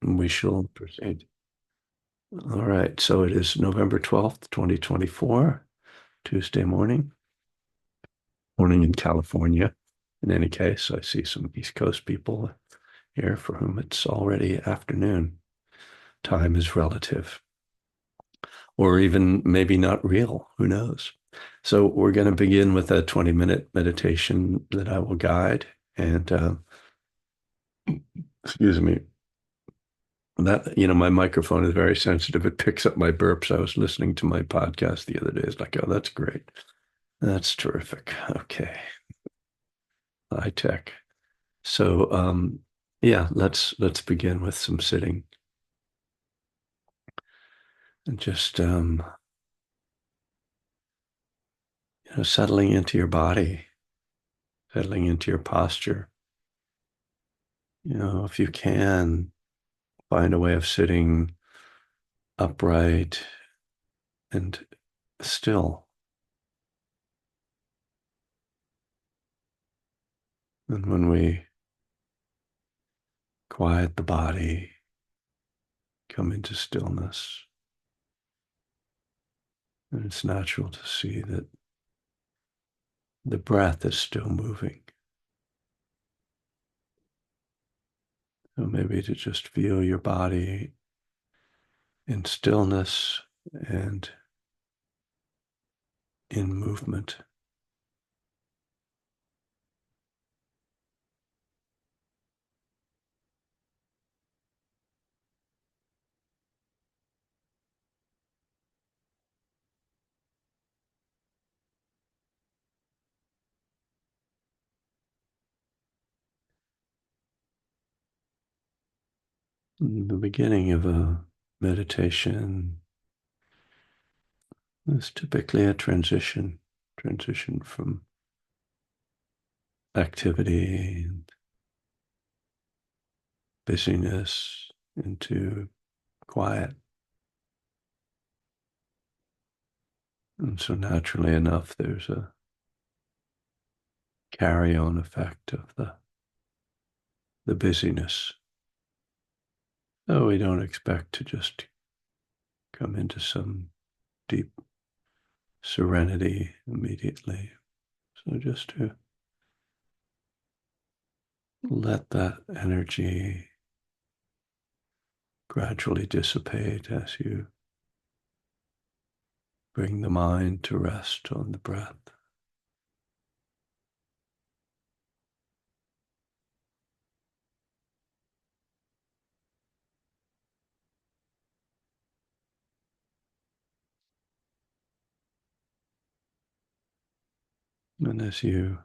We shall proceed. All right. So it is November 12th, 2024, Tuesday morning, morning in California. In any case, I see some East Coast people here for whom it's already afternoon. Time is relative, or even maybe not real. Who knows? So we're going to begin with a 20-minute meditation that I will guide. And excuse me, that, my microphone is very sensitive. It picks up my burps. I was listening to my podcast the other day. It's like, oh, that's great. That's terrific. Okay. High tech. So yeah, let's begin with some sitting and just settling into your body, settling into your posture. If you can find a way of sitting upright and still. And when we quiet the body, come into stillness, and it's natural to see that the breath is still moving. So maybe to just feel your body in stillness and in movement. The beginning of a meditation is typically a transition from activity and busyness into quiet. And so naturally enough, there's a carry-on effect of the busyness. So we don't expect to just come into some deep serenity immediately. So just to let that energy gradually dissipate as you bring the mind to rest on the breath. And as you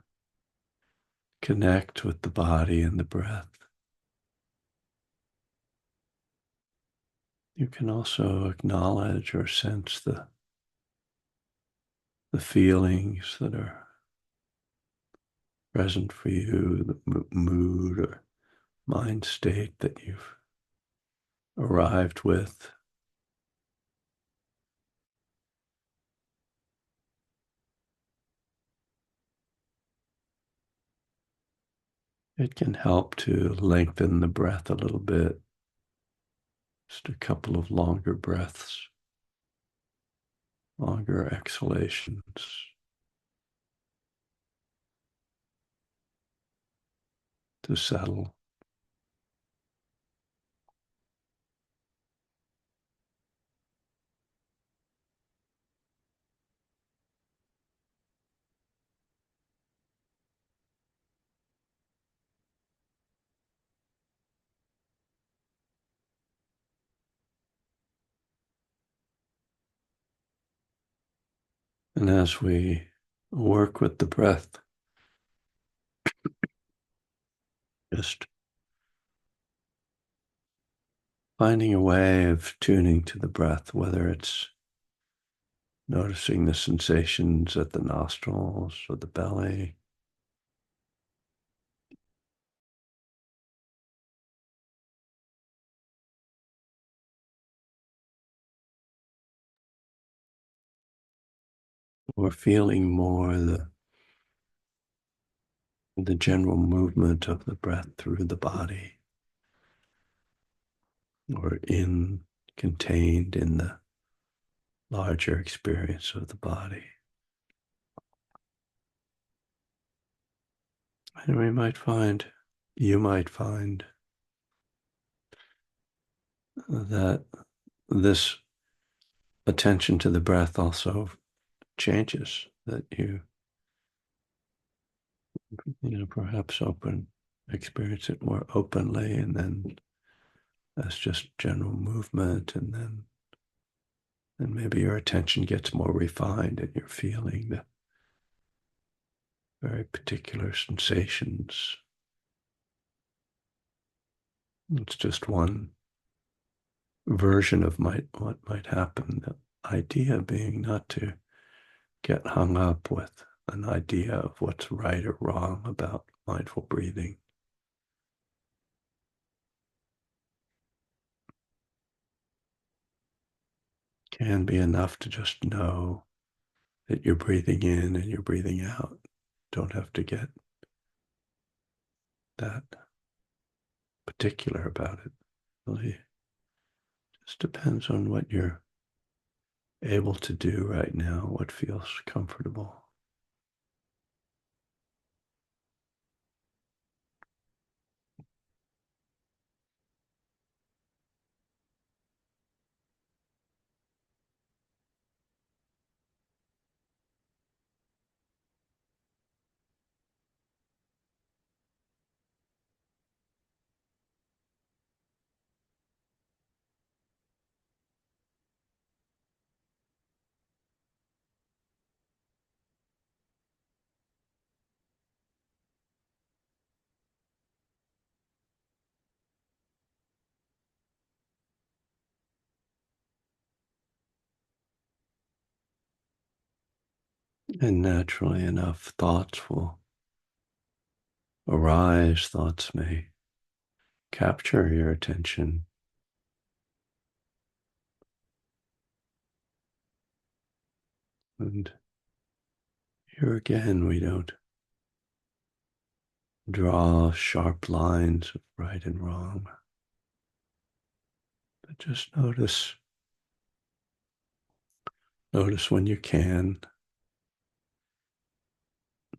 connect with the body and the breath, you can also acknowledge or sense the feelings that are present for you, the mood or mind state that you've arrived with. It can help to lengthen the breath a little bit, just a couple of longer breaths, longer exhalations to settle. And as we work with the breath, just finding a way of tuning to the breath, whether it's noticing the sensations at the nostrils or the belly, or feeling more the general movement of the breath through the body. or contained in the larger experience of the body. And you might find that this attention to the breath also changes, that perhaps experience it more openly, and then as just general movement, and maybe your attention gets more refined and you're feeling the very particular sensations. It's just one version of what might happen. The idea being not to get hung up with an idea of what's right or wrong about mindful breathing. Can be enough to just know that you're breathing in and you're breathing out. Don't have to get that particular about it. Really just depends on what you're able to do right now, what feels comfortable. And naturally enough, thoughts will arise, thoughts may capture your attention. And here again, we don't draw sharp lines of right and wrong, but just notice when you can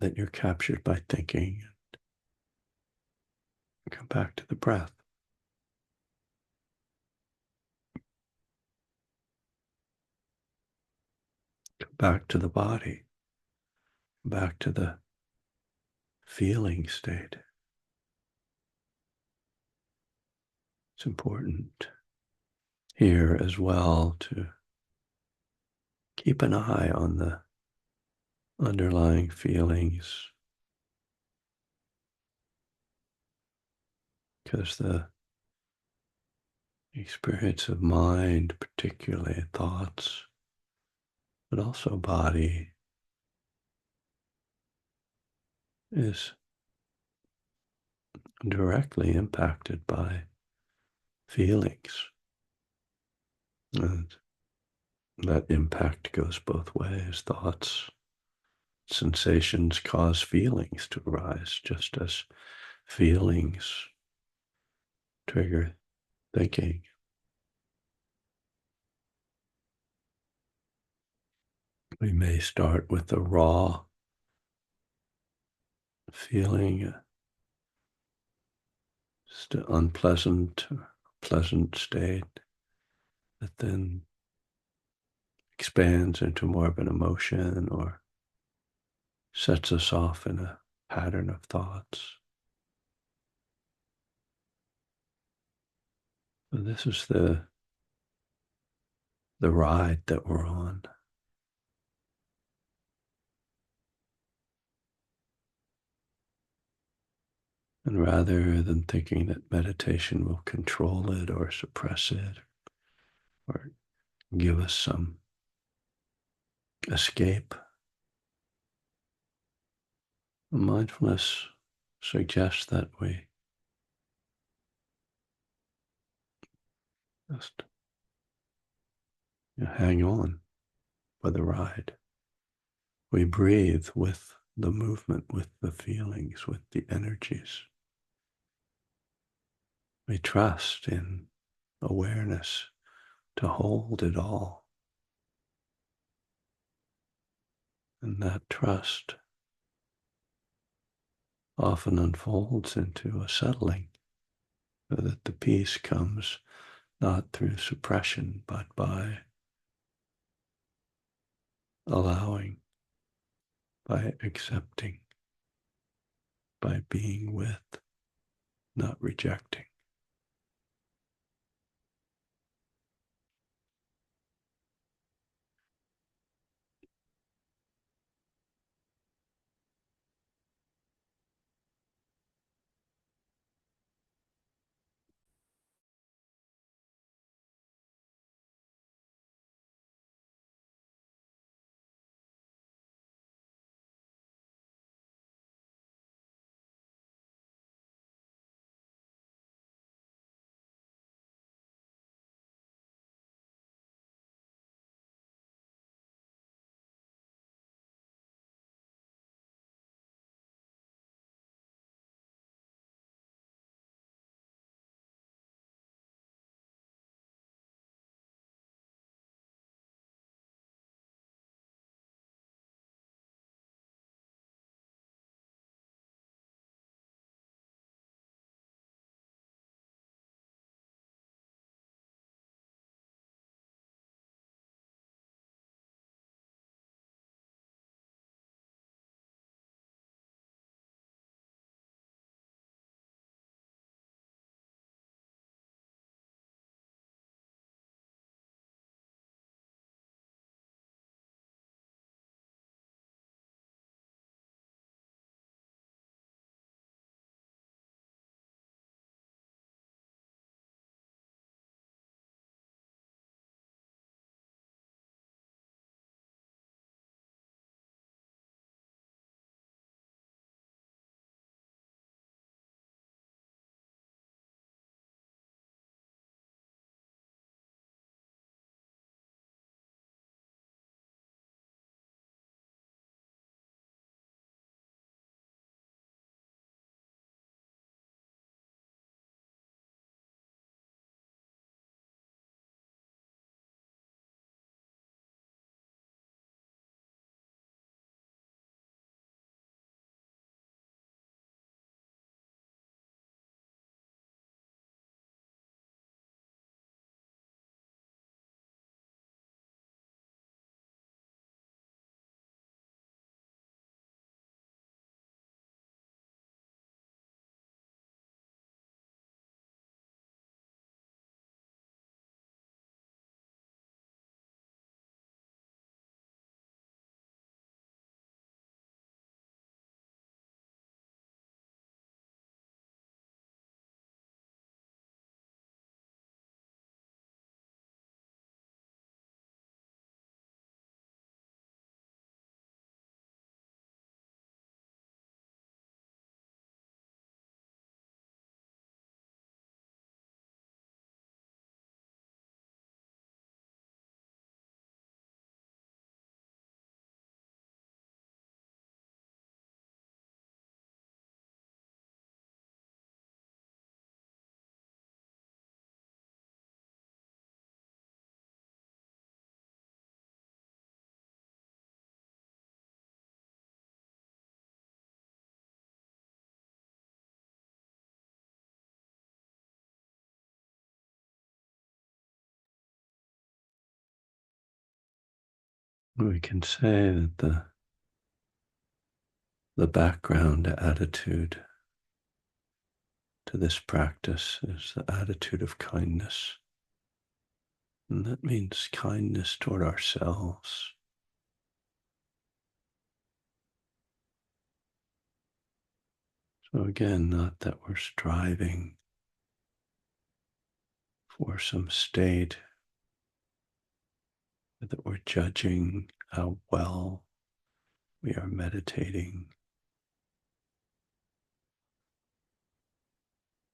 that you're captured by thinking, and come back to the breath. Come back to the body, back to the feeling state. It's important here as well to keep an eye on the underlying feelings, because the experience of mind, particularly thoughts, but also body, is directly impacted by feelings. And that impact goes both ways. Thoughts, sensations cause feelings to arise, just as feelings trigger thinking. We may start with a raw feeling, just an unpleasant, pleasant state that then expands into more of an emotion or sets us off in a pattern of thoughts. So this is the ride that we're on. And rather than thinking that meditation will control it or suppress it or give us some escape, mindfulness suggests that we just hang on for the ride. We breathe with the movement, with the feelings, with the energies. We trust in awareness to hold it all. And that trust often unfolds into a settling, so that the peace comes not through suppression, but by allowing, by accepting, by being with, not rejecting. We can say that the background attitude to this practice is the attitude of kindness. And that means kindness toward ourselves. So again, not that we're striving for some state, but that we're judging how well we are meditating.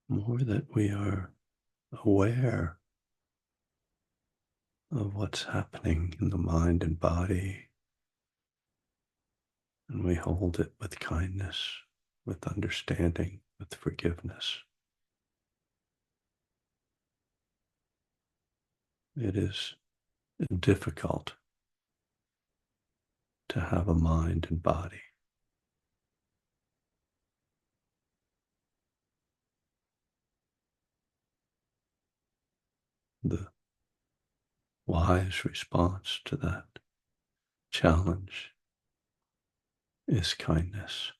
More that we are aware of what's happening in the mind and body, and we hold it with kindness, with understanding, with forgiveness. it is difficult to have a mind and body. The wise response to that challenge is kindness.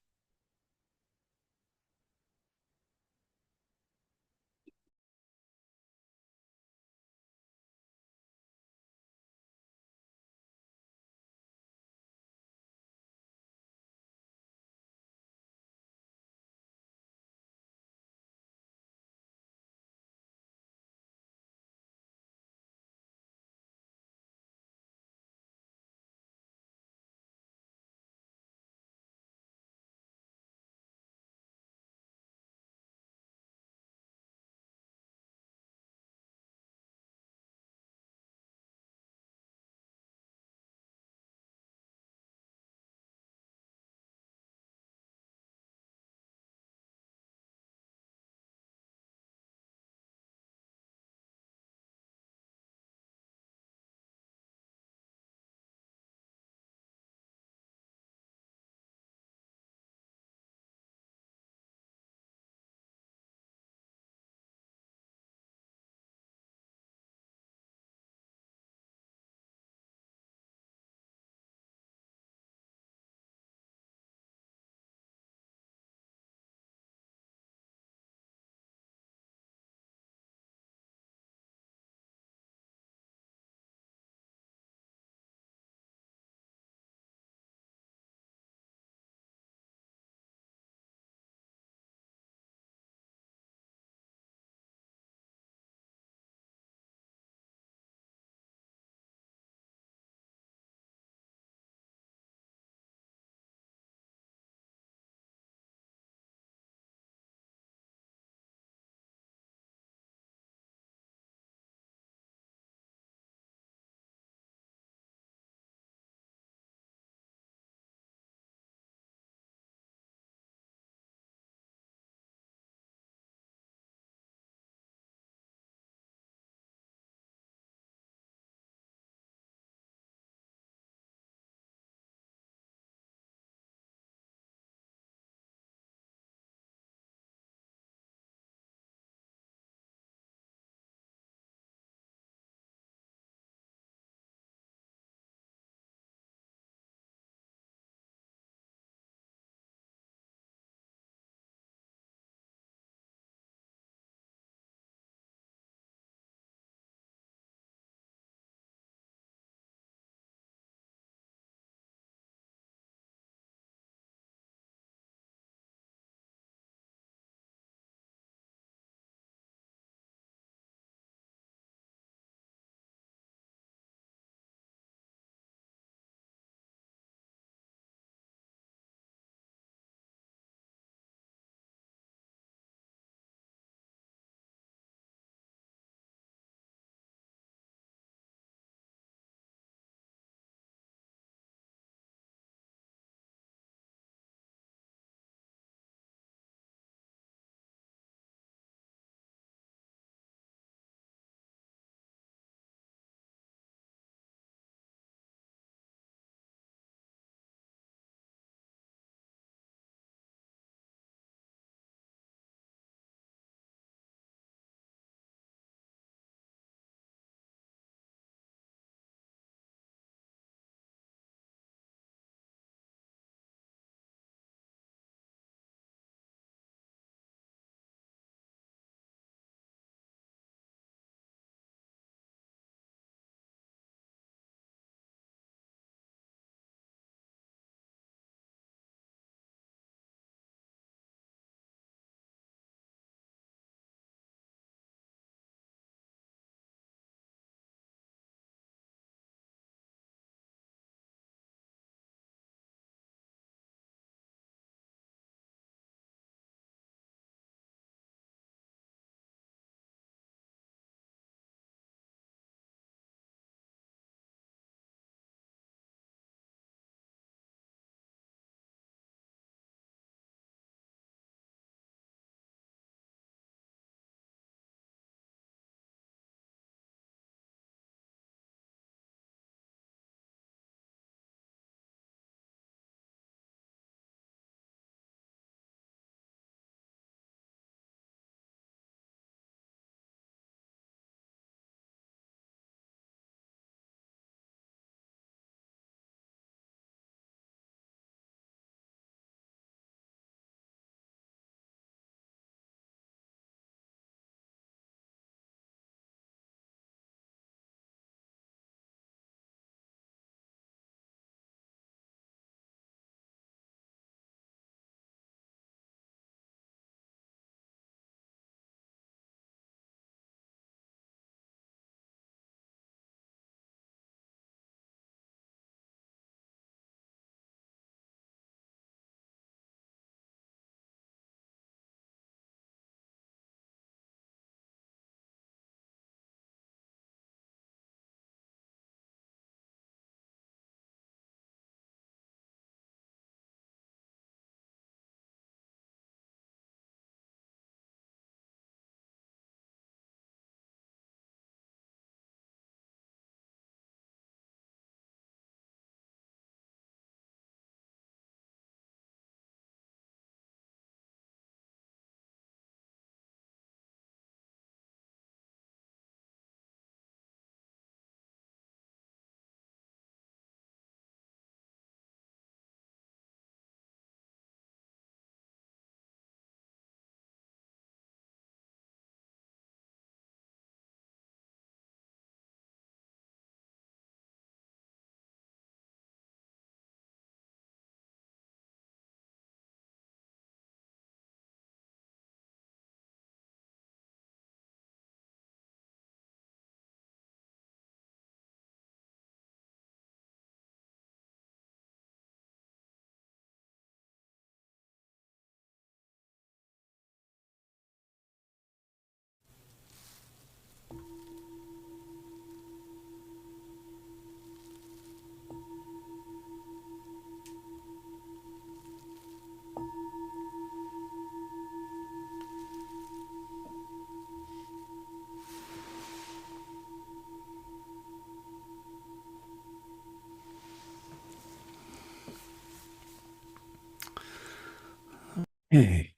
Hey,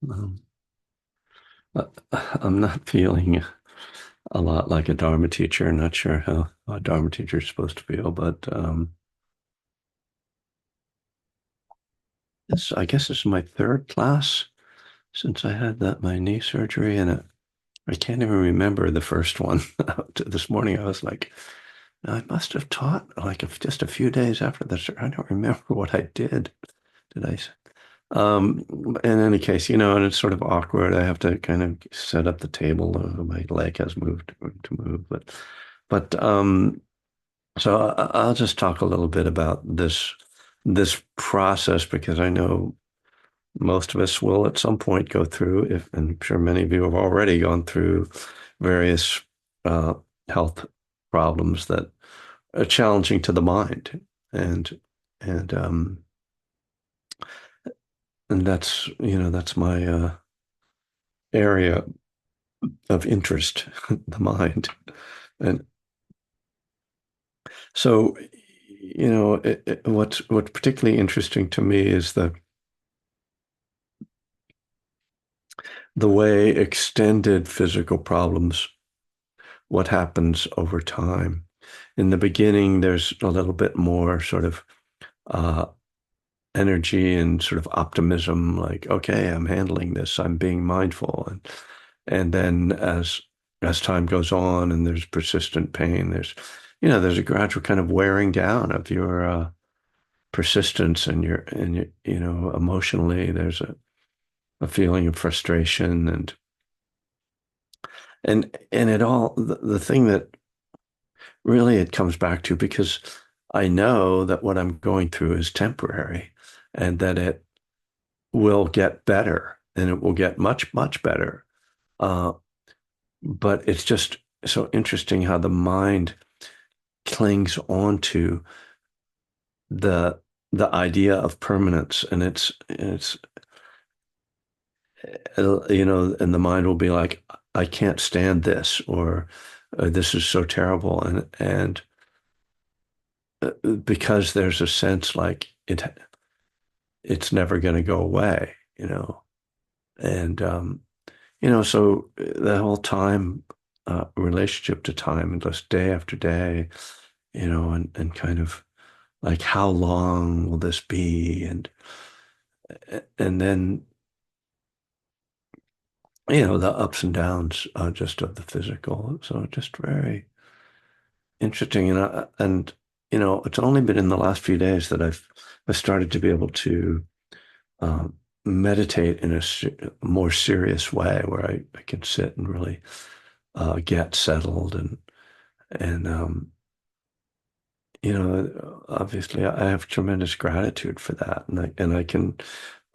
um, uh, I'm not feeling a lot like a Dharma teacher. Not sure how a Dharma teacher is supposed to feel, but I guess this is my third class since I had my knee surgery, and I can't even remember the first one. This morning, I was like, I must have taught like just a few days after this. I don't remember what I did. Did I? Um, in any case, and it's sort of awkward. I have to kind of set up the table. My leg has moved to move, but so I'll just talk a little bit about this process because I know most of us will at some point go through, if, and I'm sure many of you have already gone through various uh, health problems that are challenging to the mind, and and um, and that's my area of interest, the mind. And so, what's particularly interesting to me is the way extended physical problems, what happens over time. In the beginning, there's a little bit more sort of uh, energy and sort of optimism, like, okay, I'm handling this, I'm being mindful. And then as time goes on and there's persistent pain, there's a gradual kind of wearing down of your persistence and emotionally there's a feeling of frustration and it all the thing that really it comes back to, because I know that what I'm going through is temporary and that it will get better and it will get much, much better. Uh, but it's just so interesting how the mind clings onto the the idea of permanence, and it's and the mind will be like, I can't stand this, or this is so terrible, and because there's a sense like it's never going to go away, and so the whole time relationship to time and just day after day, and kind of like how long will this be, and then the ups and downs just of the physical. So just very interesting, and it's only been in the last few days that I started to be able to um, meditate in a more serious way, where I can sit and really get settled and obviously I have tremendous gratitude for that, and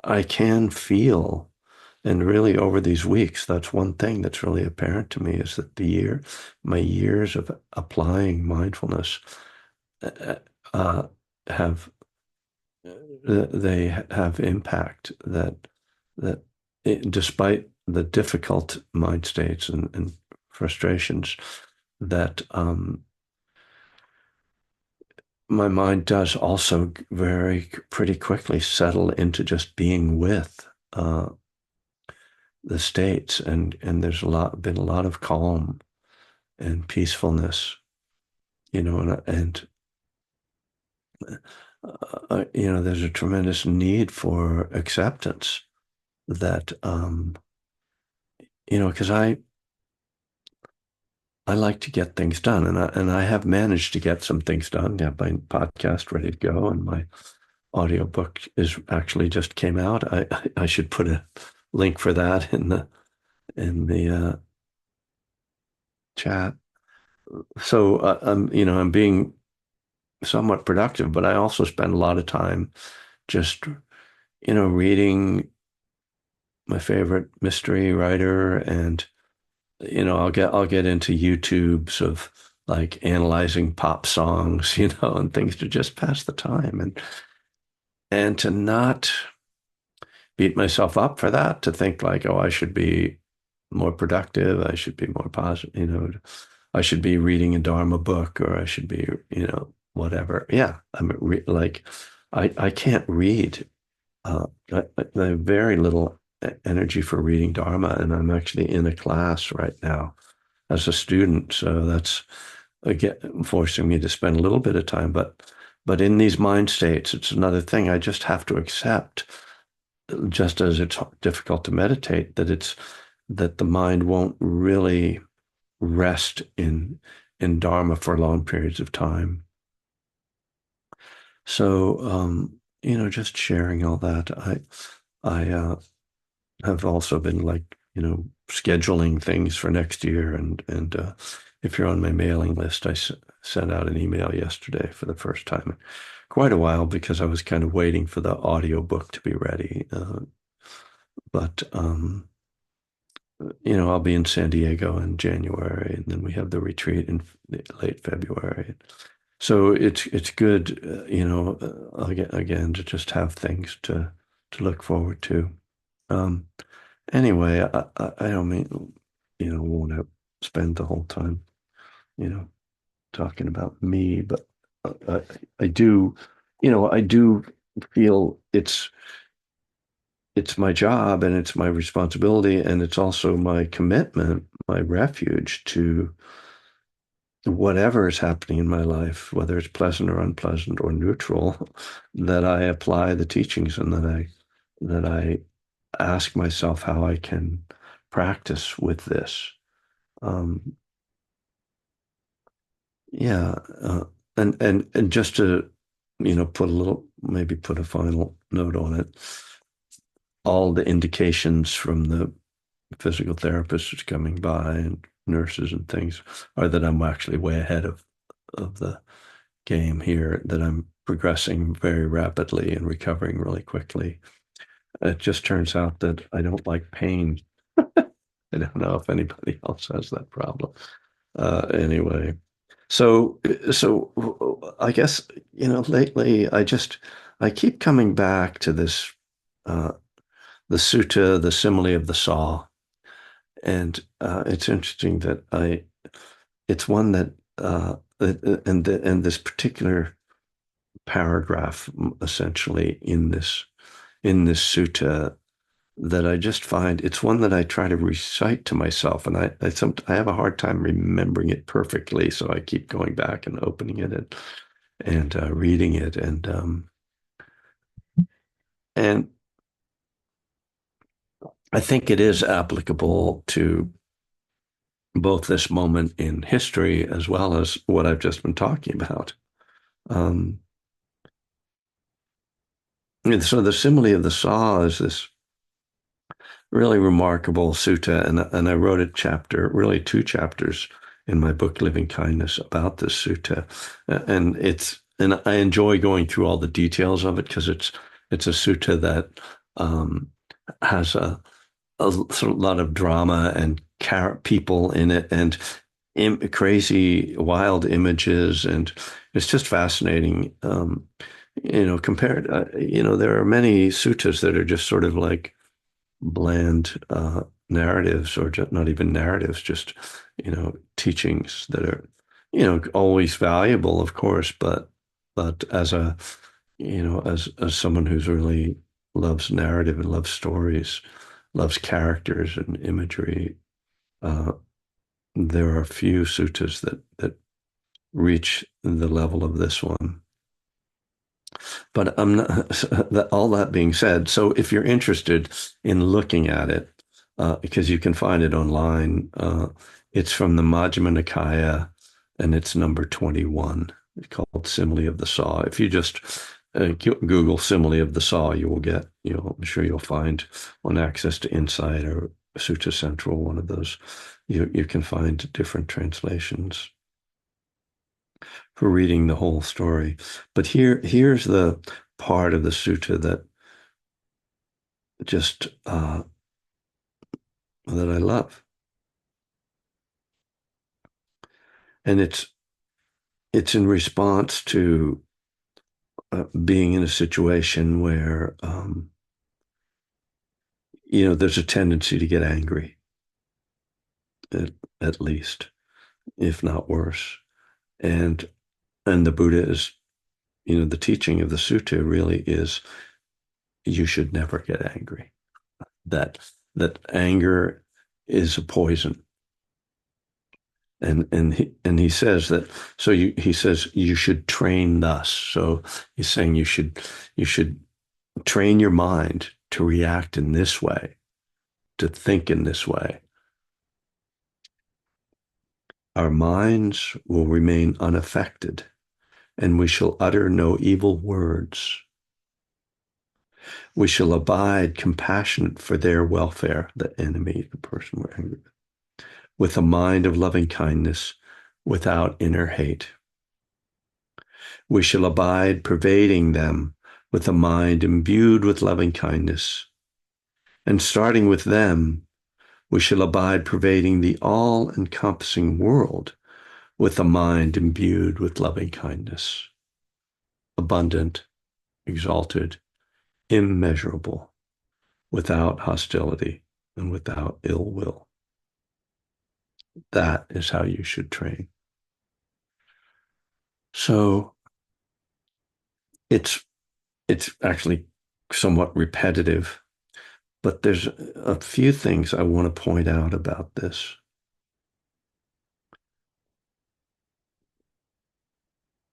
I can feel. And really, over these weeks, that's one thing that's really apparent to me is that my years of applying mindfulness uh, uh, have they have impact that despite the difficult mind states and frustrations, that my mind does also very pretty quickly settle into just being with the states, and there's been a lot of calm and peacefulness, and there's a tremendous need for acceptance that because I like to get things done, and I have managed to get some things done. Yeah, my podcast ready to go, and my audiobook is actually just came out. I should put a link for that in the chat. So I'm being somewhat productive, but I also spend a lot of time just reading my favorite mystery writer, and I'll get into YouTubes of like analyzing pop songs, and things to just pass the time, and to not beat myself up for that, to think like, oh, I should be more productive, I should be more positive, I should be reading a Dharma book, or I should be, whatever. Yeah, like I can't read I have very little energy for reading Dharma, and I'm actually in a class right now as a student. So that's again forcing me to spend a little bit of time. But in these mind states, it's another thing. I just have to accept, just as it's difficult to meditate, that the mind won't really rest in Dharma for long periods of time. So just sharing all that. I have also been like, scheduling things for next year, and if you're on my mailing list, sent out an email yesterday for the first time in quite a while because I was kind of waiting for the audio book to be ready. But I'll be in San Diego in January, and then we have the retreat in late February. So it's good, again, to just have things to look forward to. Um, anyway, I don't mean, want to spend the whole time, you know, talking about me, but I do, I do feel it's my job and it's my responsibility and it's also my commitment, my refuge to whatever is happening in my life, whether it's pleasant or unpleasant or neutral, that I apply the teachings and that I ask myself how I can practice with this. Um, yeah, and just to maybe put a final note on it. All the indications from the physical therapists coming by and nurses and things are that I'm actually way ahead of the game here, that I'm progressing very rapidly and recovering really quickly. It just turns out that I don't like pain. I don't know if anybody else has that problem. Anyway, so I guess, lately I keep coming back to this, uh, the sutta, the simile of the saw. And it's interesting that it's one that, and this particular paragraph, essentially in this sutta, that I just find it's one that I try to recite to myself, and I have a hard time remembering it perfectly, so I keep going back and opening it and reading it, and I think it is applicable to both this moment in history as well as what I've just been talking about. Um, and so the simile of the saw is this really remarkable sutta, and I wrote a chapter, really two chapters in my book Living Kindness about this sutta, and I enjoy going through all the details of it because it's a sutta that um, has a sort of lot of drama and people in it and crazy wild images, and it's just fascinating. Compared, there are many suttas that are just sort of like bland narratives, or just not even narratives, just teachings that are always valuable, of course, but as someone who's really loves narrative and loves stories, loves characters and imagery, uh, there are a few suttas that reach the level of this one. But I'm not, all that being said, so if you're interested in looking at it, because you can find it online, it's from the Majjhima Nikaya, and it's number 21. It's called Simile of the Saw. If you just Google Simile of the Saw, I'm sure you'll find on Access to Insight or Sutta Central, one of those. You can find different translations for reading the whole story. But here's the part of the sutta just that I love, and it's in response to being in a situation where there's a tendency to get angry, at, at least, if not worse, and the Buddha is, the teaching of the sutta really is you should never get angry. That that anger is a poison. And he says that, so he says you should train thus. So he's saying you should train your mind to react in this way, to think in this way. Our minds will remain unaffected, and we shall utter no evil words. We shall abide compassionate for their welfare, the enemy, the person we're angry with a mind of loving kindness without inner hate. We shall abide pervading them with a mind imbued with loving kindness. And starting with them, we shall abide pervading the all-encompassing world with a mind imbued with loving kindness, abundant, exalted, immeasurable, without hostility and without ill will. That is how you should train. So it's actually somewhat repetitive, but there's a few things I want to point out about this.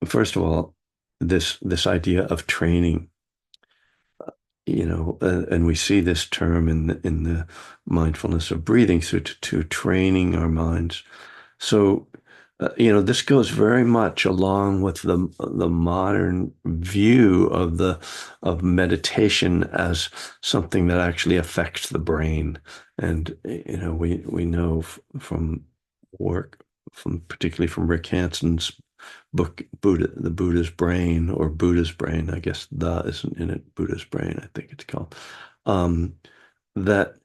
First of all, this idea of training, and we see this term in the mindfulness of breathing, so to training our minds. So, this goes very much along with the modern view of meditation as something that actually affects the brain. And we know from work, particularly from Rick Hanson's book, the Buddha's Brain, or Buddha's Brain, I guess the isn't in it, Buddha's Brain, I think it's called, that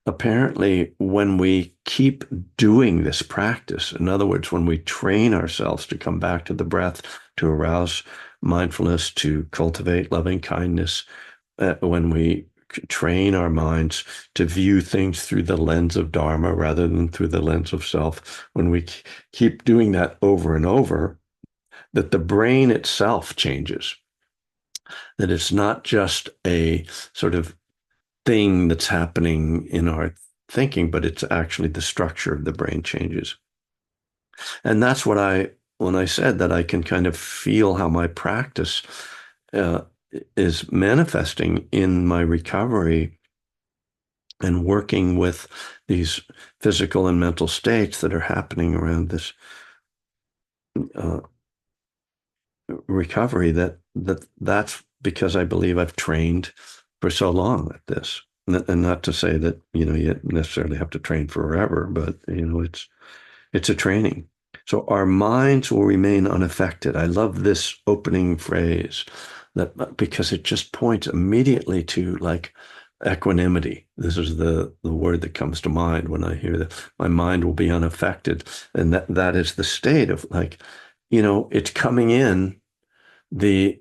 apparently when we keep doing this practice, in other words, when we train ourselves to come back to the breath, to arouse mindfulness, to cultivate loving kindness, when we train our minds to view things through the lens of Dharma rather than through the lens of self, when we keep doing that over and over, that the brain itself changes, that it's not just a sort of thing that's happening in our thinking, but it's actually the structure of the brain changes. And that's when I said that I can kind of feel how my practice is manifesting in my recovery and working with these physical and mental states that are happening around this recovery, that's because I believe I've trained for so long at this. And not to say that, you necessarily have to train forever, but, it's a training. So our minds will remain unaffected. I love this opening phrase because it just points immediately to like equanimity. This is the word that comes to mind when I hear that my mind will be unaffected. And that is the state of like, it's coming in the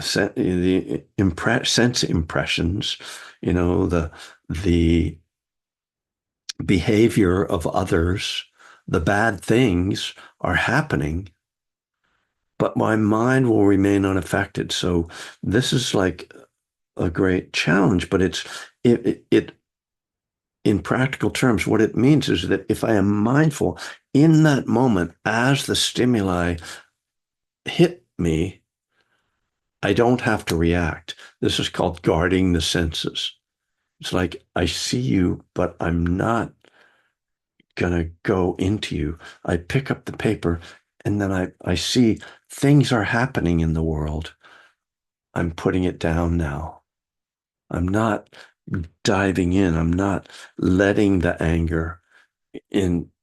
sense impressions, the behavior of others, the bad things are happening, but my mind will remain unaffected. So this is like a great challenge, but it in practical terms, what it means is that if I am mindful in that moment as the stimuli hit me, I don't have to react. This is called guarding the senses. It's like I see you, but I'm not going to go into you. I pick up the paper and then I see things are happening in the world. I'm putting it down now. I'm not diving in. I'm not letting the anger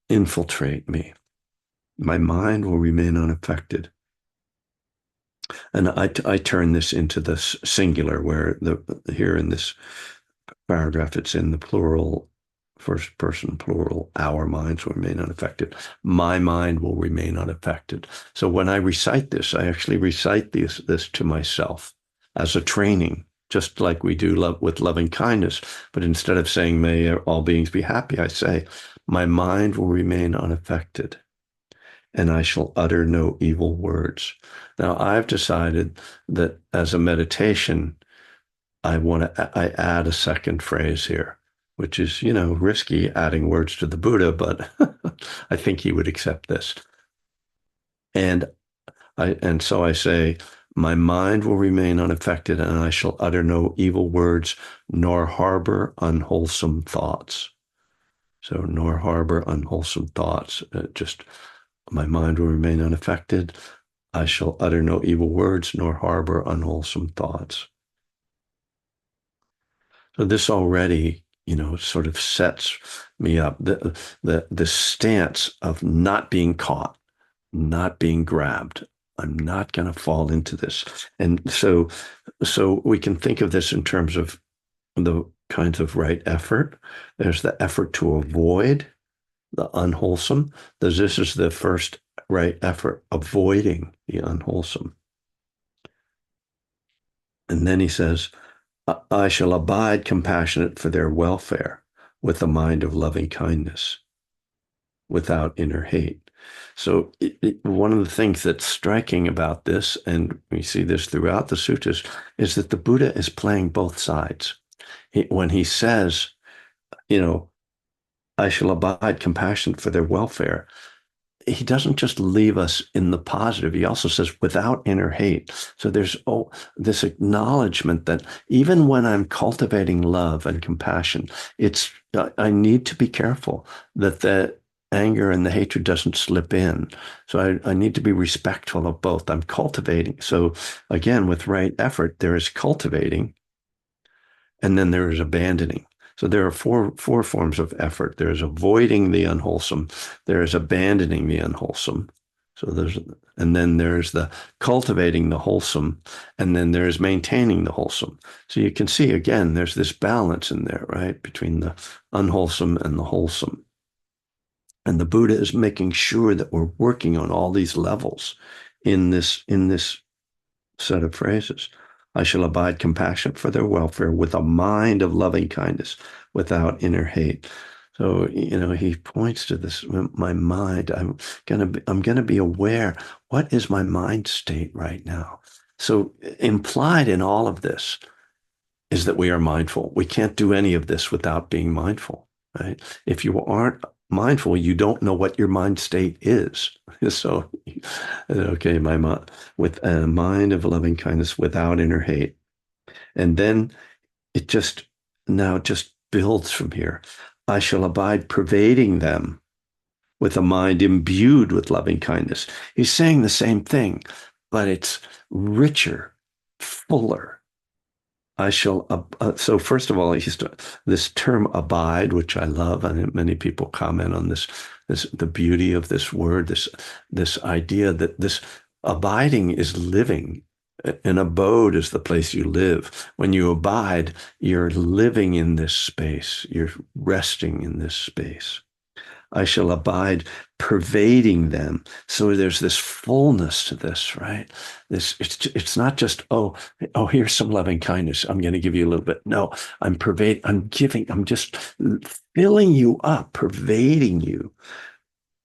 infiltrate me. My mind will remain unaffected. And I turn this into the singular, where here in this paragraph, it's in the plural, first person plural, our minds will remain unaffected. My mind will remain unaffected. So when I recite this, I actually recite this to myself as a training, just like we do with loving kindness. But instead of saying, may all beings be happy, I say, my mind will remain unaffected. and I shall utter no evil words. Now, I've decided that as a meditation, I add a second phrase here, which is, risky adding words to the Buddha, but I think he would accept this. And so I say, my mind will remain unaffected, and I shall utter no evil words, nor harbor unwholesome thoughts. So, nor harbor unwholesome thoughts. Just my mind will remain unaffected. I shall utter no evil words, nor harbor unwholesome thoughts. So this already, sort of sets me up. The stance of not being caught, not being grabbed. I'm not going to fall into this. And so we can think of this in terms of the kinds of right effort. There's the effort to avoid the unwholesome. This is the first right effort, avoiding the unwholesome. And then he says, I shall abide compassionate for their welfare with a mind of loving kindness, without inner hate. So one of the things that's striking about this, and we see this throughout the suttas, is that the Buddha is playing both sides. When he says, I shall abide compassionate for their welfare, he doesn't just leave us in the positive. He also says without inner hate. So there's this acknowledgement that even when I'm cultivating love and compassion, I need to be careful that the anger and the hatred doesn't slip in. So I need to be respectful of both. I'm cultivating. So again, with right effort, there is cultivating, and then there is abandoning. So there are four forms of effort. There's avoiding the unwholesome. There is abandoning the unwholesome. And then there's the cultivating the wholesome, and then there's maintaining the wholesome. So you can see again, there's this balance in there, right, between the unwholesome and the wholesome. And the Buddha is making sure that we're working on all these levels in this set of phrases. I shall abide compassionate for their welfare with a mind of loving kindness, without inner hate. So, he points to this, my mind. I'm gonna be aware. What is my mind state right now? So implied in all of this is that we are mindful. We can't do any of this without being mindful, right? If you aren't mindful, you don't know what your mind state is. So, okay, my mind with a mind of loving kindness without inner hate. And then it just builds from here. I shall abide pervading them with a mind imbued with loving kindness. He's saying the same thing, but it's richer, fuller. So first of all, this term abide, which I love, and many people comment on the beauty of this word, this idea that this abiding is living. An abode is the place you live. When you abide, you're living in this space. You're resting in this space. I shall abide pervading them. So there's this fullness to this, right? It's not just, here's some loving kindness. I'm going to give you a little bit. No, I'm just filling you up, pervading you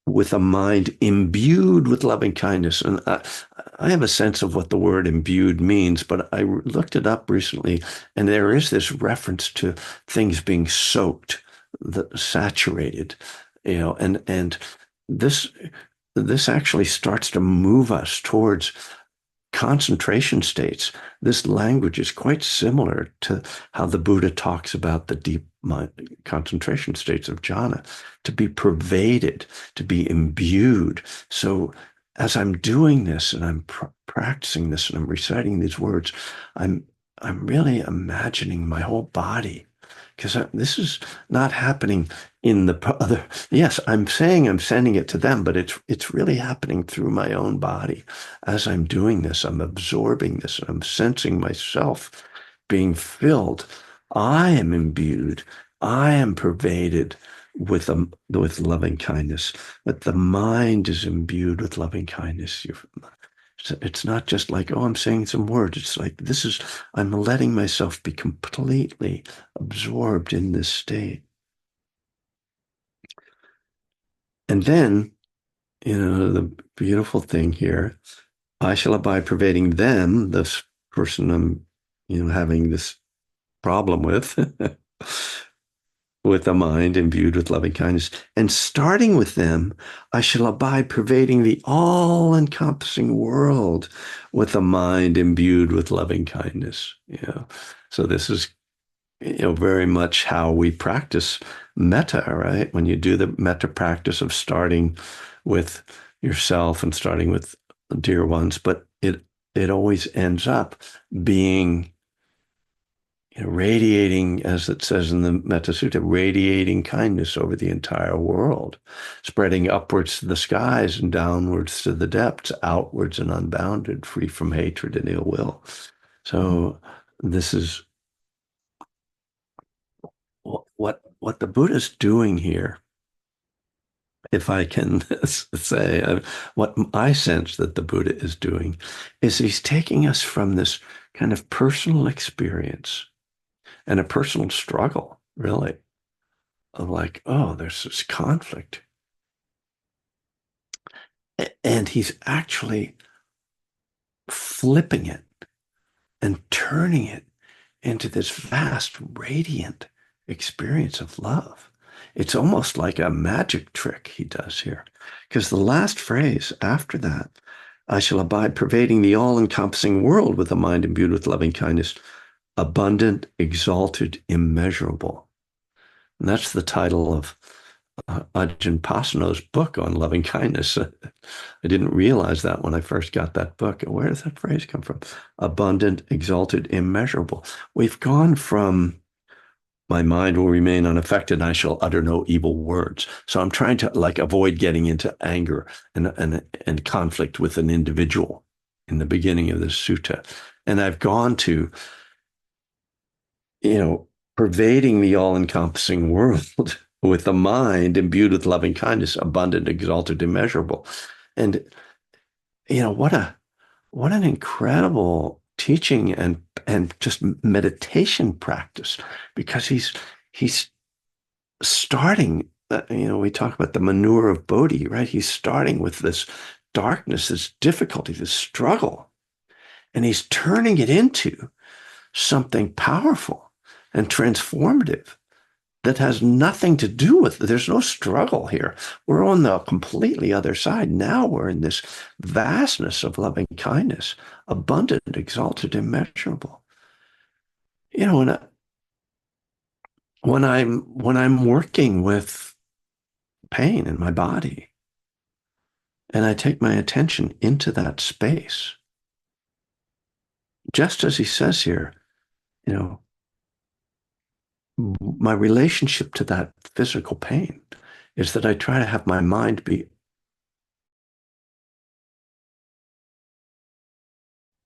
with a mind imbued with loving kindness. And I have a sense of what the word imbued means, but I looked it up recently, and there is this reference to things being soaked, saturated, and this actually starts to move us towards concentration states. This language is quite similar to how the Buddha talks about the deep concentration states of jhana, to be pervaded, to be imbued. So as I'm doing this and I'm practicing this and I'm reciting these words, I'm really imagining my whole body, because this is not happening in the other. Yes, I'm saying I'm sending it to them, but it's really happening through my own body. As I'm doing this, I'm absorbing this, and I'm sensing myself being filled. I am imbued. I am pervaded with loving kindness. But the mind is imbued with loving kindness. It's not just like, I'm saying some words. It's like, I'm letting myself be completely absorbed in this state. And then the beautiful thing here, I shall abide pervading them, this person I'm, having this problem with, with a mind imbued with loving kindness. And starting with them, I shall abide pervading the all-encompassing world with a mind imbued with loving kindness. So this is, very much how we practice metta, right? When you do the metta practice of starting with yourself and starting with dear ones, but it always ends up being, radiating, as it says in the Metta Sutta, radiating kindness over the entire world, spreading upwards to the skies and downwards to the depths, outwards and unbounded, free from hatred and ill will. So this is what the Buddha's doing here. If I can say, what I sense that the Buddha is doing is he's taking us from this kind of personal experience and a personal struggle, really, of like, oh, there's this conflict. And he's actually flipping it and turning it into this vast, radiant experience of love. It's almost like a magic trick he does here. Because the last phrase after that, I shall abide pervading the all-encompassing world with a mind imbued with loving kindness, abundant, exalted, immeasurable. And that's the title of Ajahn Pasano's book on loving kindness. I didn't realize that when I first got that book. Where does that phrase come from? Abundant, exalted, immeasurable. We've gone from my mind will remain unaffected and I shall utter no evil words. So I'm trying to avoid getting into anger and conflict with an individual in the beginning of this sutta. And I've gone to, pervading the all-encompassing world with a mind imbued with loving kindness, abundant, exalted, immeasurable. And what an incredible teaching and just meditation practice, because he's starting. We talk about the manure of Bodhi, right? He's starting with this darkness, this difficulty, this struggle, and he's turning it into something powerful and transformative that has nothing to do with it. There's no struggle here. We're on the completely other side. Now we're in this vastness of loving kindness, abundant, exalted, immeasurable. And when I'm working with pain in my body, and I take my attention into that space, just as he says here, you know, my relationship to that physical pain is that I try to have my mind be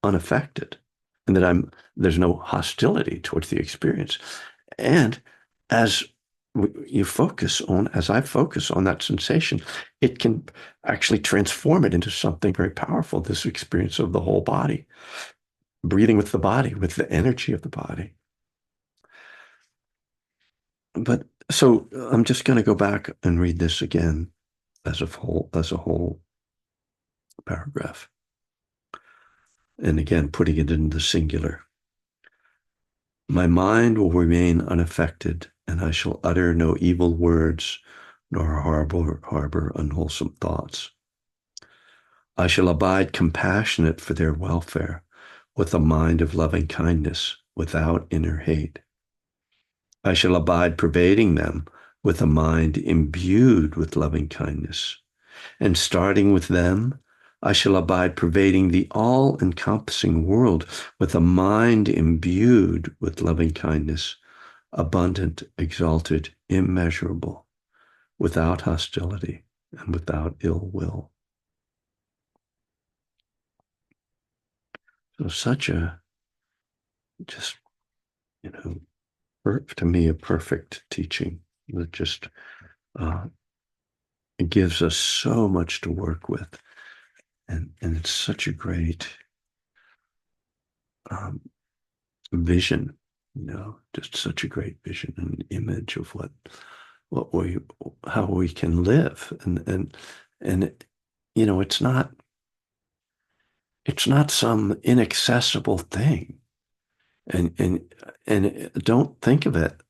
unaffected and that there's no hostility towards the experience. And as as I focus on that sensation, it can actually transform it into something very powerful, this experience of the whole body, breathing with the body, with the energy of the body. But so I'm just going to go back and read this again as a whole paragraph. And again, putting it in the singular. My mind will remain unaffected, and I shall utter no evil words, nor harbor unwholesome thoughts. I shall abide compassionate for their welfare, with a mind of loving kindness, without inner hate. I shall abide pervading them with a mind imbued with loving kindness. And starting with them, I shall abide pervading the all-encompassing world with a mind imbued with loving kindness, abundant, exalted, immeasurable, without hostility and without ill will. So such a, just, to me, a perfect teaching that just it gives us so much to work with. And it's such a great vision, just such a great vision and image of how we can live. And it's not some inaccessible thing. And don't think of it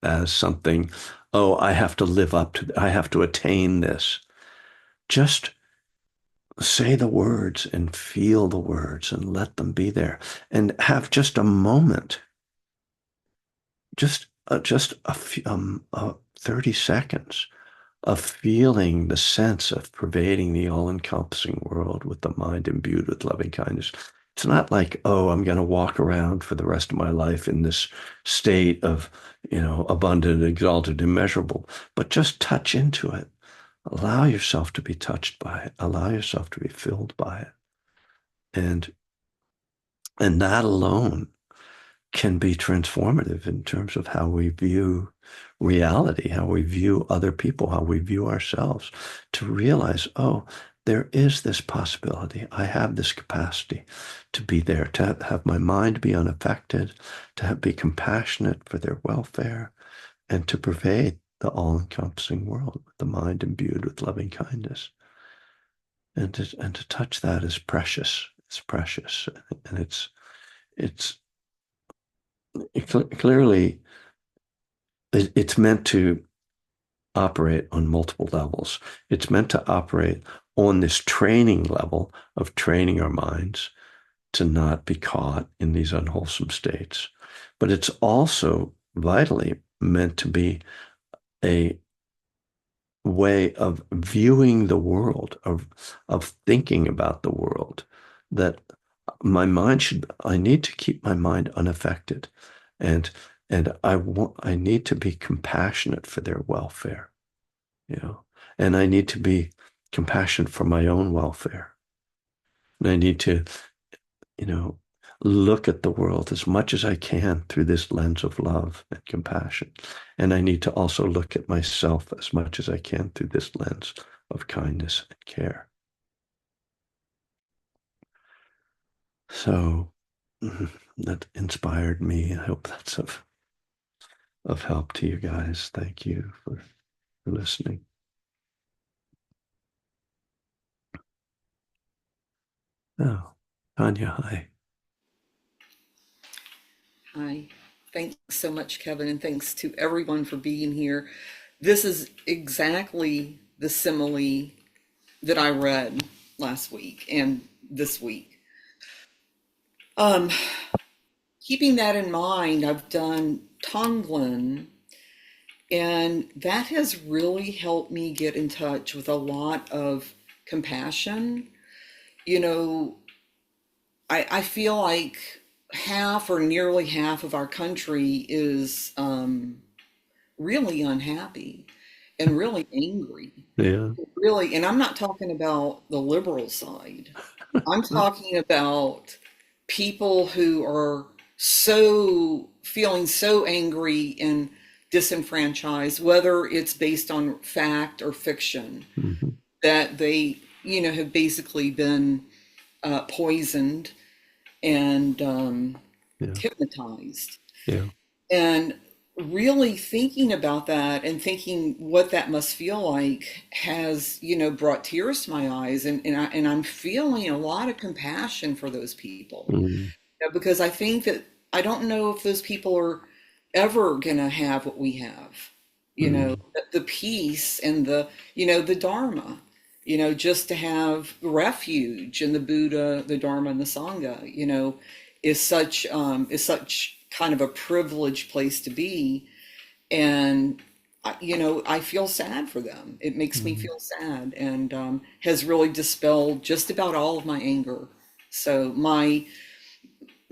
as something, oh, I have to live up to, I have to attain this. Just say the words and feel the words and let them be there and have just a moment, just a few, 30 seconds of feeling the sense of pervading the all-encompassing world with the mind imbued with loving kindness. It's not like, oh, I'm going to walk around for the rest of my life in this state of, abundant, exalted, immeasurable, but just touch into it. Allow yourself to be touched by it. Allow yourself to be filled by it. And that alone can be transformative in terms of how we view reality, how we view other people, how we view ourselves, to realize, oh, there is this possibility. I have this capacity to be there, to have my mind be unaffected, to be compassionate for their welfare, and to pervade the all-encompassing world with the mind imbued with loving kindness. And to touch that is precious. It's precious, and it's clearly it's meant to operate on multiple levels. It's meant to operate on this training level of training our minds to not be caught in these unwholesome states. But it's also vitally meant to be a way of viewing the world, of thinking about the world, that I need to keep my mind unaffected. And I need to be compassionate for their welfare, and I need to be compassionate for my own welfare. And I need to, you know, look at the world as much as I can through this lens of love and compassion. And I need to also look at myself as much as I can through this lens of kindness and care. So that inspired me. I hope that's of help to you guys. Thank you for listening. Oh, Tanya, hi. Hi. Thanks so much, Kevin, and thanks to everyone for being here. This is exactly the simile that I read last week and this week. Um, Keeping that in mind, I've done Tonglen, and that has really helped me get in touch with a lot of compassion. You know, I feel like half or nearly half of our country is really unhappy and really angry. Yeah. Really, and I'm not talking about the liberal side. I'm talking about people who are so feeling so angry and disenfranchised, whether it's based on fact or fiction, Mhm. that they, have basically been poisoned and Yeah. hypnotized. Yeah. And really thinking about that and thinking what that must feel like has, brought tears to my eyes. And I'm feeling a lot of compassion for those people. Mm. Because I think that I don't know if those people are ever going to have what we have, Mm. the peace and the Dharma, just to have refuge in the Buddha, the Dharma, and the Sangha, is such kind of a privileged place to be. And I feel sad for them. It makes me Mm. feel sad, and has really dispelled just about all of my anger. So my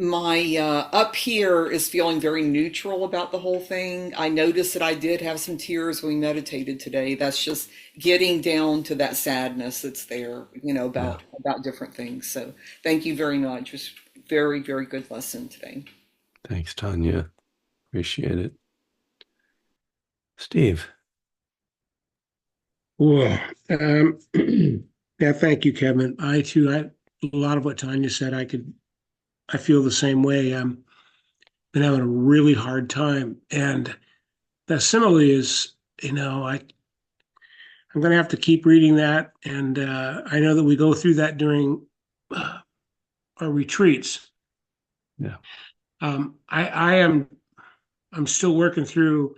up here is feeling very neutral about the whole thing. I noticed that I did have some tears when we meditated today. That's just getting down to that sadness that's there, Yeah. about different things. So thank you very much. It was very, very good lesson today. Thanks, Tanya. Appreciate it. Steve. Well, yeah, thank you, Kevin. I too, a lot of what Tanya said, I feel the same way. Been having a really hard time, and that simile is, I'm going to have to keep reading that. And I know that we go through that during our retreats. Yeah. I'm still working through.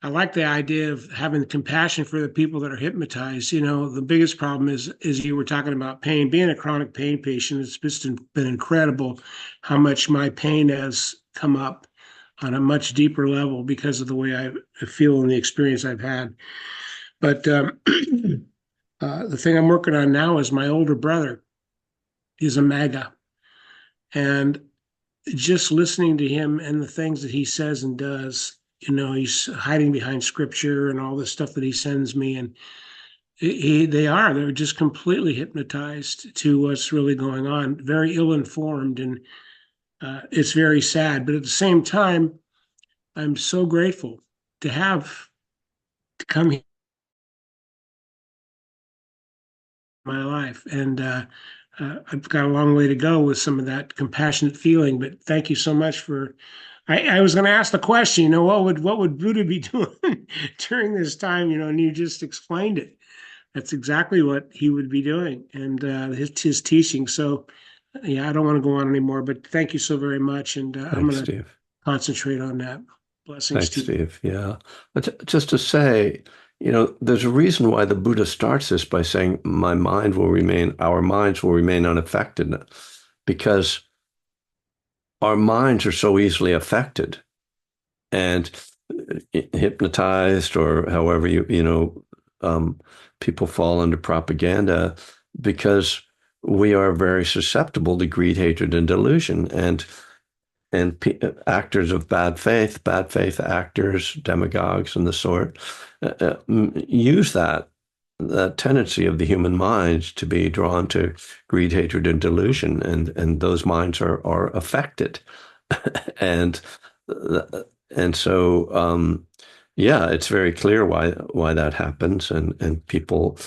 I like the idea of having compassion for the people that are hypnotized. The biggest problem is you were talking about pain. Being a chronic pain patient, it's just been incredible how much my pain has come up on a much deeper level because of the way I feel and the experience I've had. But the thing I'm working on now is my older brother is a MAGA, and just listening to him and the things that he says and does. He's hiding behind scripture and all this stuff that he sends me, and they're just completely hypnotized to what's really going on, very ill-informed, and it's very sad. But at the same time, I'm so grateful to have to come here in my life, and I've got a long way to go with some of that compassionate feeling. But thank you so much for. I was going to ask the question, what would Buddha be doing during this time, and you just explained it. That's exactly what he would be doing, and his teaching. So, yeah, I don't want to go on anymore, but thank you so very much, and I'm Thanks, going to Steve. concentrate on that. Blessings Thanks, to you. Steve. Yeah. But just to say, there's a reason why the Buddha starts this by saying, our minds will remain unaffected, because our minds are so easily affected and hypnotized, or however people fall under propaganda, because we are very susceptible to greed, hatred, and delusion. And actors of bad faith actors, demagogues, and the sort, use that tendency of the human mind to be drawn to greed, hatred, and delusion, and those minds are affected, and and so yeah, it's very clear why that happens, and people,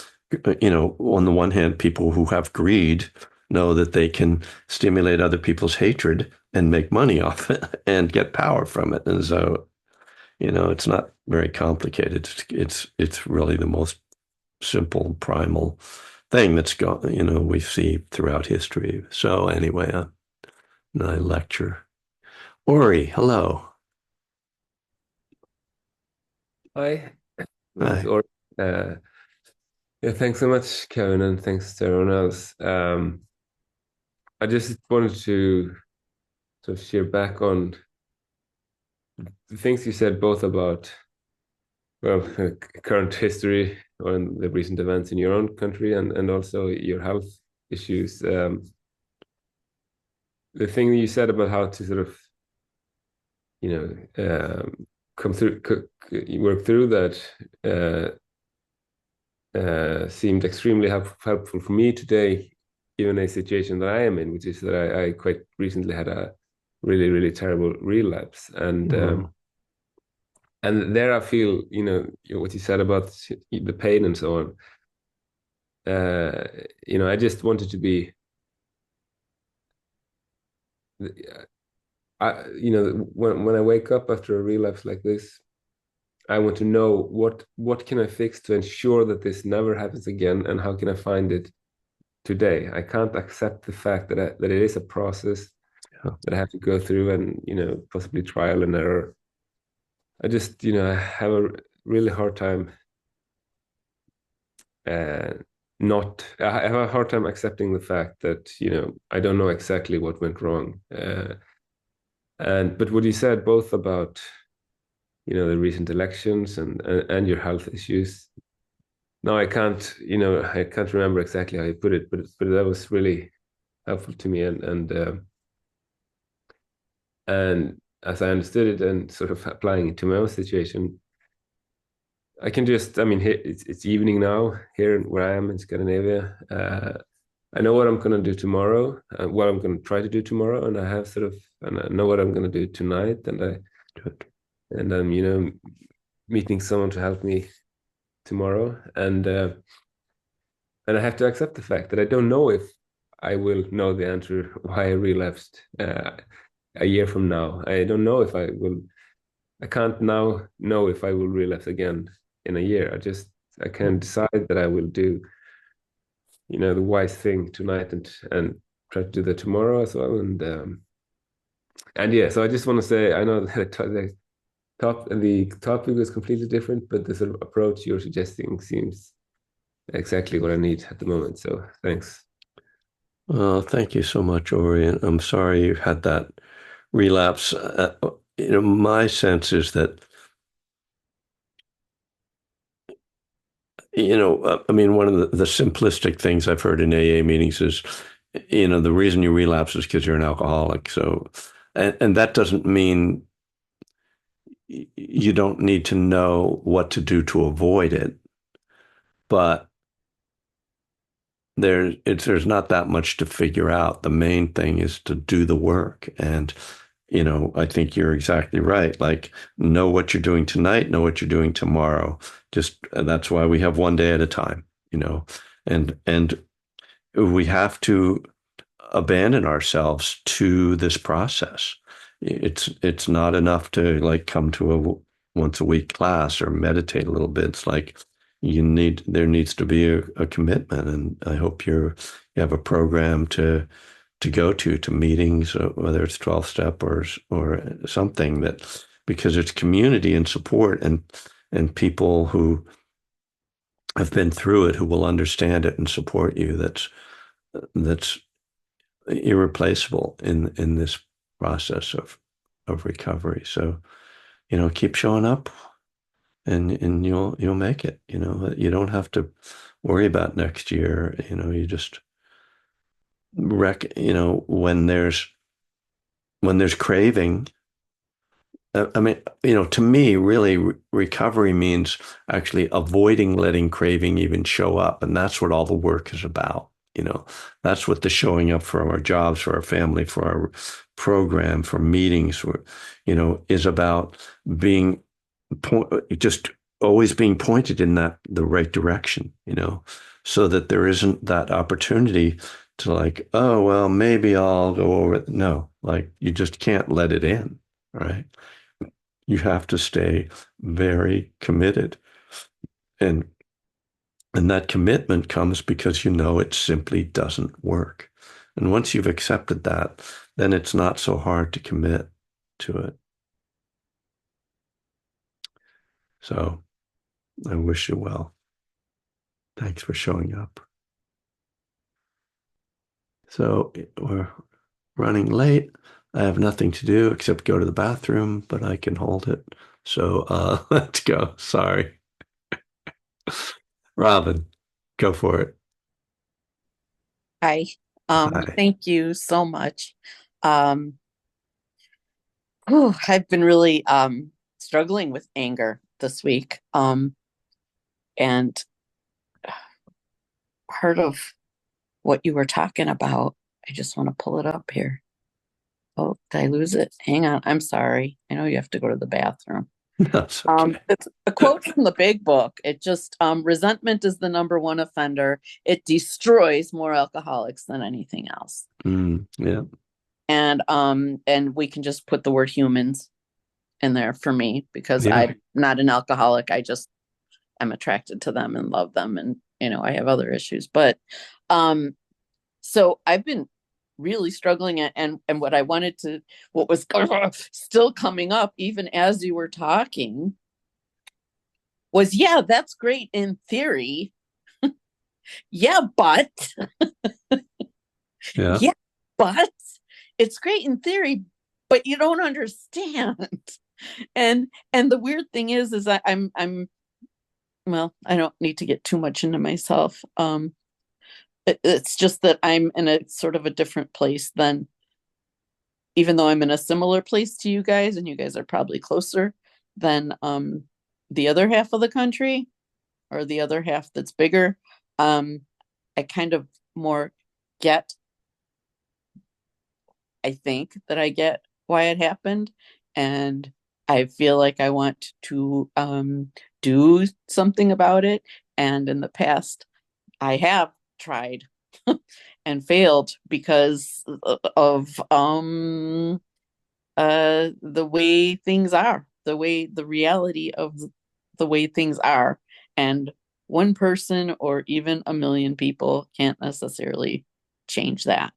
on the one hand, people who have greed know that they can stimulate other people's hatred and make money off it and get power from it. And so, it's not very complicated. It's really the most simple, primal thing that's gone, we see throughout history. So anyway, I lecture. Ori, hello. Hi, this is Hi. Or. Uh, yeah, thanks so much, Kevin, and thanks to everyone else. I just wanted to sort of share back on the things you said, both about, well, current history or the recent events in your own country, and also your health issues. The thing you said about how to sort of, come through, work through that. Seemed extremely helpful for me today, given a situation that I am in, which is that I quite recently had a really, really terrible relapse. And there I feel, what you said about the pain and so on. I just wanted to be, when I wake up after a relapse like this, I want to know what can I fix to ensure that this never happens again, and how can I find it today. I can't accept the fact that it is a process that I have to go through, and possibly trial and error. I just I have a really hard time uh not I have a hard time accepting the fact that I don't know exactly what went wrong. But what you said both about the recent elections and your health issues. Now I can't remember exactly how you put it, but that was really helpful to me, and as I understood it and sort of applying it to my own situation, I can just, I mean, it's evening now here where I am in Scandinavia. I know what I'm going to do tomorrow, what I'm going to try to do tomorrow, and I know what I'm going to do tonight, and I'm, meeting someone to help me tomorrow, and I have to accept the fact that I don't know if I will know the answer why I relapsed a year from now. I don't know if I will. I can't now know if I will relapse again in a year. I can decide that I will do, the wise thing tonight and try to do that tomorrow as well. And yeah, so I just want to say, I know that the topic was completely different, but the sort of approach you're suggesting seems exactly what I need at the moment. So thanks. Well, thank you so much, Ori. And I'm sorry you had that relapse. My sense is that, I mean, one of the simplistic things I've heard in AA meetings is, the reason you relapse is because you're an alcoholic. So, and that doesn't mean you don't need to know what to do to avoid it, but there's not that much to figure out. The main thing is to do the work. And, I think you're exactly right. Like, know what you're doing tonight, know what you're doing tomorrow. Just that's why we have one day at a time, and we have to abandon ourselves to this process. It's not enough to like come to a once a week class or meditate a little bit. It's like there needs to be a commitment, and I hope you have a program to go to meetings, whether it's 12 step or something, that because it's community and support and people who have been through it who will understand it and support you. That's irreplaceable in this process of recovery. So, keep showing up and you'll make it. You don't have to worry about next year. You just when there's craving. I mean, to me, really, recovery means actually avoiding letting craving even show up. And that's what all the work is about. That's what the showing up for our jobs, for our family, for our program, for meetings, is about being just always being pointed in the right direction, so that there isn't that opportunity to like, oh, well, maybe I'll go over it. No, like you just can't let it in, right? You have to stay very committed. And and that commitment comes because it simply doesn't work. And once you've accepted that, then it's not so hard to commit to it. So I wish you well. Thanks for showing up. So we're running late. I have nothing to do except go to the bathroom, but I can hold it. So let's go. Sorry. Robin, go for it. Hi. Hi. Thank you so much. Um, I've been really struggling with anger this week. And part of what you were talking about, I just want to pull it up here. Oh, did I lose it? Hang on. I'm sorry. I know you have to go to the bathroom. That's okay. It's a quote from the big book. It just resentment is the number one offender. It destroys more alcoholics than anything else. Yeah. And we can just put the word humans in there for me because Yeah. I'm not an alcoholic. I'm attracted to them and love them, and I have other issues. But so I've been really struggling and what was still coming up even as you were talking was, yeah, that's great in theory. Yeah, but Yeah. yeah, but it's great in theory, but you don't understand. And the weird thing is I'm well, I don't need to get too much into myself. It's just that I'm in a sort of a different place than, even though I'm in a similar place to you guys, and you guys are probably closer than the other half of the country, or the other half that's bigger. I kind of more get, I think that I get why it happened, and I feel like I want to do something about it. And in the past, I have tried and failed because of the way things are, the reality of the way things are, and one person or even a million people can't necessarily change that.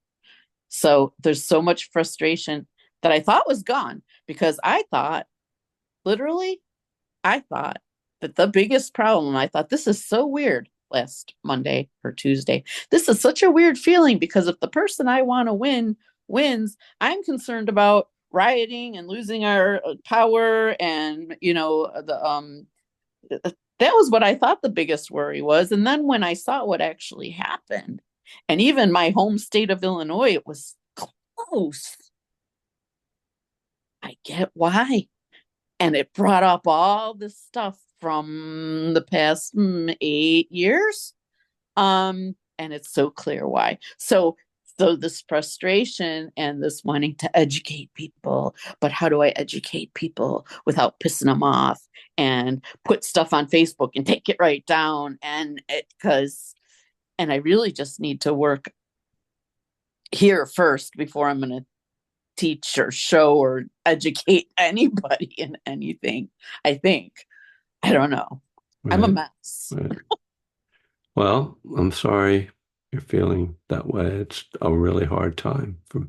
So there's so much frustration that I thought was gone, because I thought that the biggest problem, I thought, this is so weird last Monday or Tuesday. This is such a weird feeling, because if the person I want to win wins, I'm concerned about rioting and losing our power. And, that was what I thought the biggest worry was. And then when I saw what actually happened, and even my home state of Illinois, it was close. I get why. And it brought up all this stuff from the past 8 years. And it's so clear why. So this frustration and this wanting to educate people, but how do I educate people without pissing them off, and put stuff on Facebook and take it right down? And I really just need to work here first before I'm going to teach or show or educate anybody in anything. I think. I don't know. I'm a mess. Right. Well, I'm sorry you're feeling that way. It's a really hard time for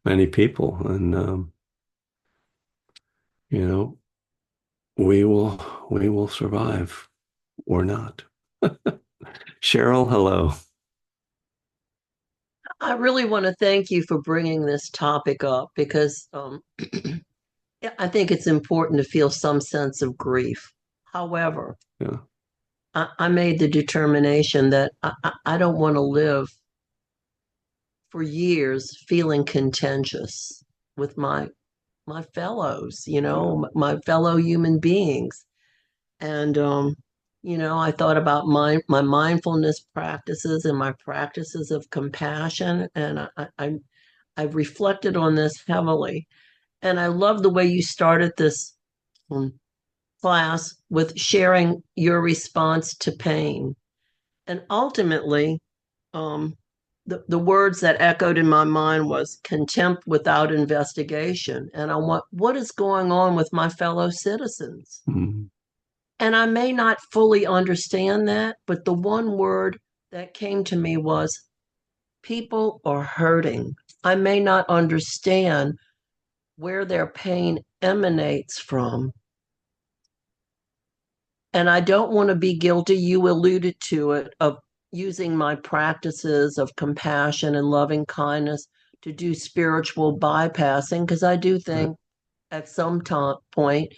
many people. And, we will survive or not. Cheryl, hello. I really want to thank you for bringing this topic up, because I think it's important to feel some sense of grief. However, Yeah. I made the determination that I don't want to live for years feeling contentious with my fellows, my fellow human beings. And I thought about my mindfulness practices and my practices of compassion, and I've reflected on this heavily. And I love the way you started this class with sharing your response to pain. And ultimately, the words that echoed in my mind was contempt without investigation. And what is going on with my fellow citizens? Mm-hmm. And I may not fully understand that, but the one word that came to me was people are hurting. I may not understand where their pain emanates from. And I don't want to be guilty, you alluded to it, of using my practices of compassion and loving kindness to do spiritual bypassing, because I do think at some point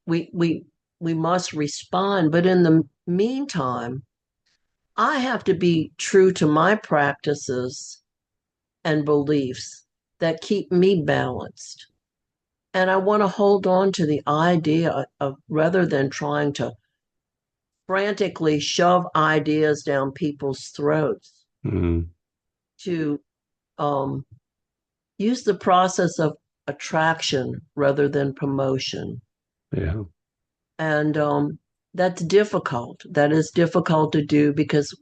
we must respond. But in the meantime, I have to be true to my practices and beliefs that keep me balanced. And I want to hold on to the idea of, rather than trying to frantically shove ideas down people's throats, Mm-hmm. to use the process of attraction rather than promotion. Yeah. And that's difficult. That is difficult to do because,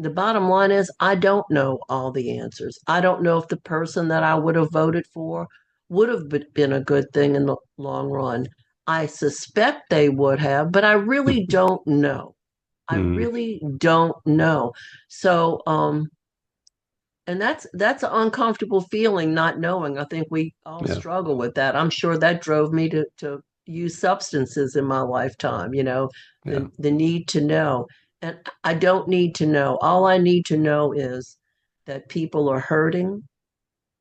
the bottom line is I don't know all the answers. I don't know if the person that I would have voted for would have been a good thing in the long run. I suspect they would have, but I really don't know. I really don't know. So, and that's an uncomfortable feeling, not knowing. I think we all struggle with that. I'm sure that drove me to use substances in my lifetime, the need to know. And I don't need to know. All I need to know is that people are hurting,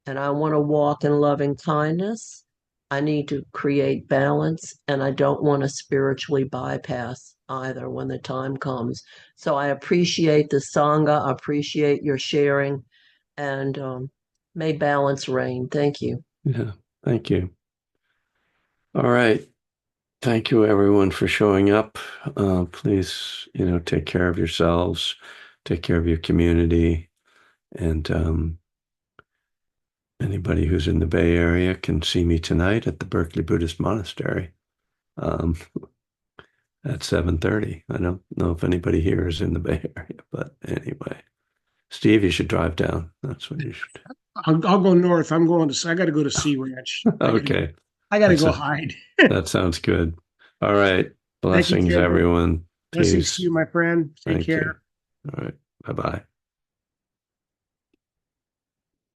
and I want to walk in loving kindness. I need to create balance, and I don't want to spiritually bypass either when the time comes. So I appreciate the Sangha, I appreciate your sharing, and may balance reign. Thank you. Yeah. Thank you. All right. Thank you, everyone, for showing up. Please, take care of yourselves, take care of your community, and anybody who's in the Bay Area can see me tonight at the Berkeley Buddhist Monastery at 7:30. I don't know if anybody here is in the Bay Area, but anyway, Steve, you should drive down. That's what you should. I'll go north. I got to go to Sea Ranch. Okay. I got to go hide. That sounds good. All right. Blessings, everyone. Blessings to Peace. you, my friend. Take Thank care. you. All right. Bye-bye.